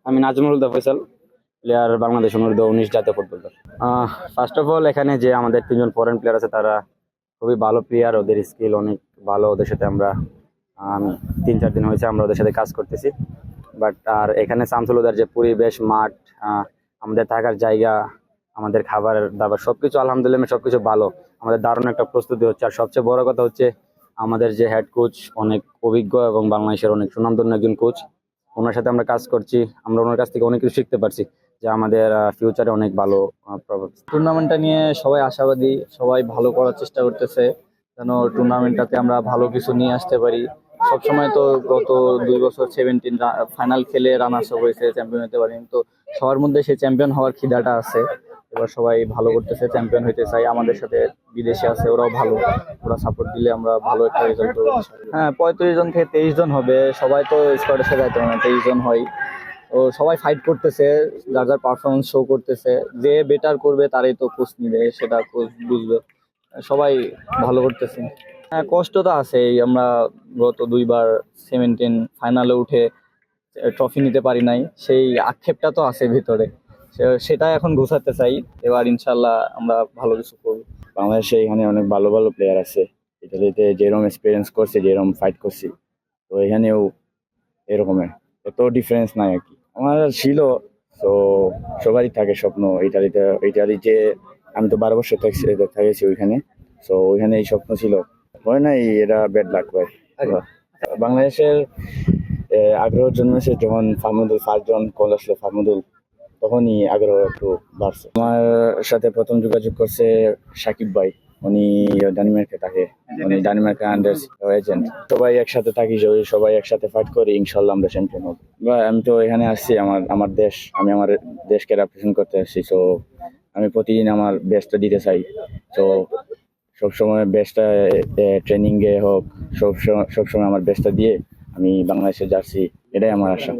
আমি নাজমুল হুদা ফয়সাল, প্লেয়ার বাংলাদেশ অনূর্ধ্ব 19 জাতীয় ফুটবল দল। ফার্স্ট অফ অল এখানে যে আমাদের তিনজন ফরেন প্লেয়ার আছে তারা খুবই ভালো প্লেয়ার, ওদের স্কিল অনেক ভালো। ওদের সাথে আমরা 3-4 দিন হয়েছে আমরা ওদের সাথে কাজ করতেছি। বাট আর এখানে শামসুল হুদার যে পরিবেশ, মাঠ, আমাদের থাকার জায়গা, আমাদের খাবার দাবার সবকিছু আলহামদুলিল্লাহ সবকিছু ভালো। আমাদের দারুণ একটা প্রস্তুতি হচ্ছে। আর সবচেয়ে বড় কথা হচ্ছে আমাদের যে হেড কোচ অনেক অভিজ্ঞ এবং বাংলাদেশের অনেক সুনামধন্য একজন কোচ। ওনার সাথে আমরা কাজ করছি, আমরা ওনার কাছ থেকে অনেক কিছু শিখতে পারছি, যে আমাদের ফিউচারে অনেক ভালো প্রভাব। টুর্নামেন্টটা নিয়ে সবাই আশাবাদী, সবাই ভালো করার চেষ্টা করতেছে যেন টুর্নামেন্টটাতে আমরা ভালো কিছু নিয়ে আসতে পারি। সবসময় তো গত 2 বছর 17 ফাইনাল খেলে রানার্স আপ হয়েছে, চ্যাম্পিয়ন হতে পারিনি। তো সবার মধ্যে সেই চ্যাম্পিয়ন হওয়ার খিদাটা আছে। এবার সবাই ভালো করতেছে, চ্যাম্পিয়ন হইতে চাই। আমাদের সাথে বিদেশে আছে, ওরাও ভালো, ওরা সাপোর্ট দিলে আমরা ভালো একটা রেজাল্ট করবো। হ্যাঁ, 35 জন থেকে 23 জন হবে। সবাই তো স্কোয়াডের সাথে যাইতে পারে না, 23 জন হয়। তো সবাই ফাইট করতেছে, যার যার পারফরমেন্স শো করতেছে। যে বেটার করবে তারই তো কোচ নিবে, সেটা কোচ বুঝবে। সবাই ভালো করতেছে। হ্যাঁ, কষ্ট তো আছেই। আমরা গত 2বার 17 ফাইনালে উঠে ট্রফি নিতে পারি নাই, সেই আক্ষেপটা তো আছে ভিতরে। সেটা এখন ঘুষাতে চাই। এবার ইনশাল্লাহ আমরা ভালো কিছু করবো। বাংলাদেশে এখানে অনেক ভালো ভালো প্লেয়ার আছে, ইতালিতে যেরকম এক্সপিরিয়েন্স করছে, যেরকম ফাইট করছি, তো এখানেও এরকমের এত ডিফারেন্স নাই আর কি। আমার ছিল তো, সবারই থাকে স্বপ্ন ইতালিতে। ইতালিতে আমি তো 12 বছর থেকেছি ওইখানে, তো ওইখানে এই স্বপ্ন ছিল। হয় নাই, এটা ব্যাড লাক ভাই। বাংলাদেশের আগ্রহ জন্মেছে যখন ফাহমুদুল ফার্স্ট জন কল আসলো, ফাহমুদুল, তখনই আগ্রহ একটু বাড়ছে। আমার সাথে প্রথম যোগাযোগ করছে সাকিব ভাই, উনি ডেনমার্কে থাকে, উনি ডেনমার্কে আন্ডার এজেন্ট। সবাই একসাথে থাকি, সবাই একসাথে ফাইট করি, ইনশাল্লাহ আমরা চ্যাম্পিয়ন হব। আমি তো এখানে আসছি আমার দেশ, আমি আমার দেশকে রিপ্রেজেন্ট করতে আসছি। তো আমি প্রতিদিন আমার বেস্টটা দিতে চাই। তো সবসময় বেস্টটা ট্রেনিং এ হোক, সবসময় আমার বেস্টটা দিয়ে আমি বাংলাদেশে যাচ্ছি, এটাই আমার আশা।